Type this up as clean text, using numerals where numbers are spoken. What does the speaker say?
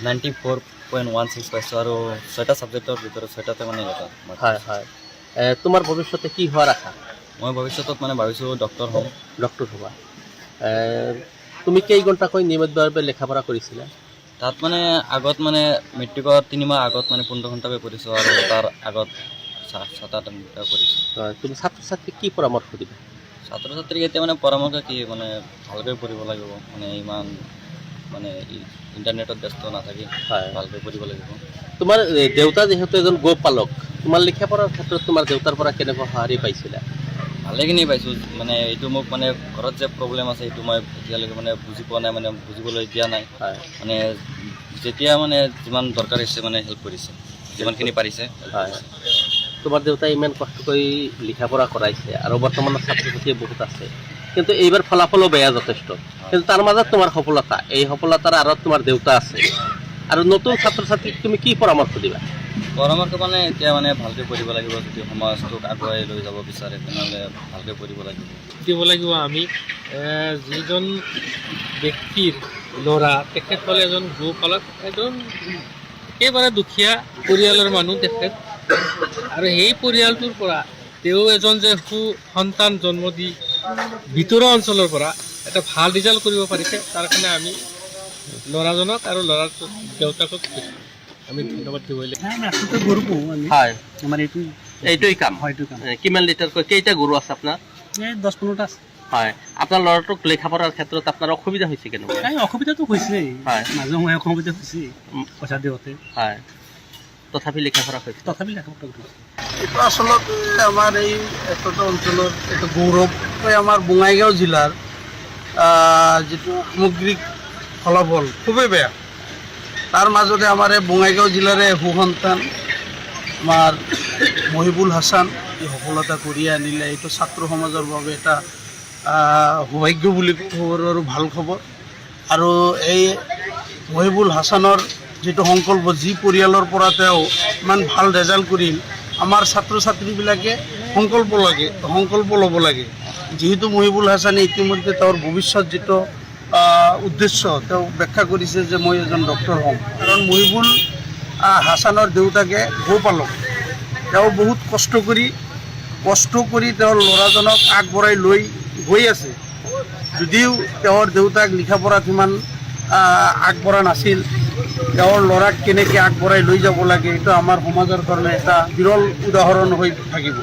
94.16 পাইছোঁ আৰু 6টা ছাবজেক্টৰ ভিতৰত 6টাতে মানে এটা। হয় হয়। তোমাৰ ভৱিষ্যতে কি হোৱাৰ আশা? মই ভৱিষ্যতত মানে ভাবিছোঁ ডক্টৰ হ'ম। ডক্টৰ হ'বা। তুমি কেই ঘণ্টাকৈ নিয়মিতভাৱে লেখাপঢ়া কৰিছিলা? তাত মানে আগত মানে মেট্ৰিকৰ 3 মাহ আগত মানে 15 ঘণ্টাকৈ পঢ়িছোঁ আৰু তাৰ আগত 7-8 ঘণ্টা পঢ়িছোঁ। হয়, তুমি ছাত্ৰ ছাত্ৰীক কি পৰামৰ্শ দিবা? ছাত্ৰ ছাত্ৰীক এতিয়া মানে পৰামৰ্শ কি মানে ভালকৈ পঢ়িব লাগিব, মানে ইমান মানে ইণ্টাৰনেটত ব্যস্ত নাথাকি ভালকৈ পঢ়িব লাগিব। তোমাৰ দেউতা যিহেতু এজন গো পালক, তোমাৰ লেখাপঢ়াৰ ক্ষেত্ৰত তোমাৰ দেউতাৰ পৰা কেনেকুৱা সঁহাৰি পাইছিলা? ভালেখিনি পাইছোঁ, মানে এইটো মোক মানে ঘৰত যে প্ৰব্লেম আছে এইটো মই এতিয়ালৈকে মানে বুজি পোৱা নাই, মানে বুজিবলৈ দিয়া নাই। মানে যেতিয়া মানে যিমান দৰকাৰ হৈছে মানে হেল্প কৰিছে, যিমানখিনি পাৰিছে। হয়, তোমাৰ দেউতাই ইমান কষ্ট কৰি লিখা পঢ়া কৰাইছে আৰু বৰ্তমানৰ ছাত্ৰ ছাত্ৰী বহুত আছে, কিন্তু এইবাৰ ফলাফলো বেয়া যথেষ্ট, কিন্তু তাৰ মাজত তোমাৰ সফলতা, এই সফলতাৰ আঁৰত তোমাৰ দেউতা আছে। আৰু নতুন ছাত্ৰ ছাত্ৰীক তুমি কি পৰামৰ্শ দিবা? পৰামৰ্শ মানে এতিয়া মানে ভালকৈ পঢ়িব লাগিব, যদি সমাজটোক আগুৱাই লৈ যাব বিচাৰে তেনেহ'লে ভালকৈ পঢ়িব লাগিব। দিব লাগিব আমি যিজন ব্যক্তিৰ ল'ৰা তেখেত হ'লে এজন গোপালক, এজন একেবাৰে দুখীয়া পৰিয়ালৰ মানুহ তেখেত, আৰু সেই পৰিয়ালটোৰ পৰা তেওঁ এজন যে সন্তান জন্ম দি ভিতৰুৱা অঞ্চলৰ পৰা এটা ভাল ৰিজাল্ট কৰিব পাৰিছে, তাৰ কাৰণে আমি ল'ৰাজনক আৰু ল'ৰাৰ দেউতাকক আমি ধন্যবাদ দিব লাগিব। আচলতে গৰু পোহোঁ আমি। হয়, আমাৰ এইটোৱেই কাম। হয়, এইটো কাম। কিমান লিটাৰকৈ কেইটা গৰু আছে আপোনাৰ? এই 10-15টা আছে। হয়, আপোনাৰ ল'ৰাটোক লেখা পঢ়াৰ ক্ষেত্ৰত আপোনাৰ অসুবিধা হৈছে কেনেকুৱা? এই অসুবিধাটো হৈছেই, হয়, মাজে সময়ে অসুবিধা হৈছে পইচা দিওঁতে। হয়, তথাপি লেখা পঢ়া হৈছে। তথাপি লেখাপঢ়া কৰিছে। এইটো আচলতে আমাৰ এই এটা অঞ্চলৰ এইটো গৌৰৱ, আমাৰ বঙাইগাঁও জিলাৰ যিটো সামগ্ৰিক ফলাফল খুবেই বেয়া। তাৰ মাজতে আমাৰ এই বঙাইগাঁও জিলাৰে সুসন্তান আমাৰ মহিবুল হাছান এই সফলতা কঢ়িয়াই আনিলে, এইটো ছাত্ৰ সমাজৰ বাবে এটা সৌভাগ্য বুলি খবৰ আৰু ভাল খবৰ। আৰু এই মহিবুল হাছানৰ যিটো সংকল্প, যি পৰিয়ালৰ পৰা তেওঁ ইমান ভাল ৰেজাল্ট কৰিল, আমাৰ ছাত্ৰ ছাত্ৰীবিলাকে সংকল্প ল'ব লাগে। যিহেতু মহিবুল হাছানে ইতিমধ্যে তেওঁৰ ভৱিষ্যত যিটো উদ্দেশ্য তেওঁ ব্যাখ্যা কৰিছে যে মই এজন ডক্টৰ হ'ম, কাৰণ মহিবুল হাছানৰ দেউতাকে গোপালক, তেওঁ বহুত কষ্ট কৰি তেওঁৰ ল'ৰাজনক আগবঢ়াই লৈ গৈ আছে। যদিও তেওঁৰ দেউতাক লিখা পঢ়াত ইমান আগবঢ়া নাছিল, তেওঁৰ ল'ৰাক কেনেকৈ আগবঢ়াই লৈ যাব লাগে এইটো আমাৰ সমাজৰ কাৰণে এটা বিৰল উদাহৰণ হৈ থাকিব।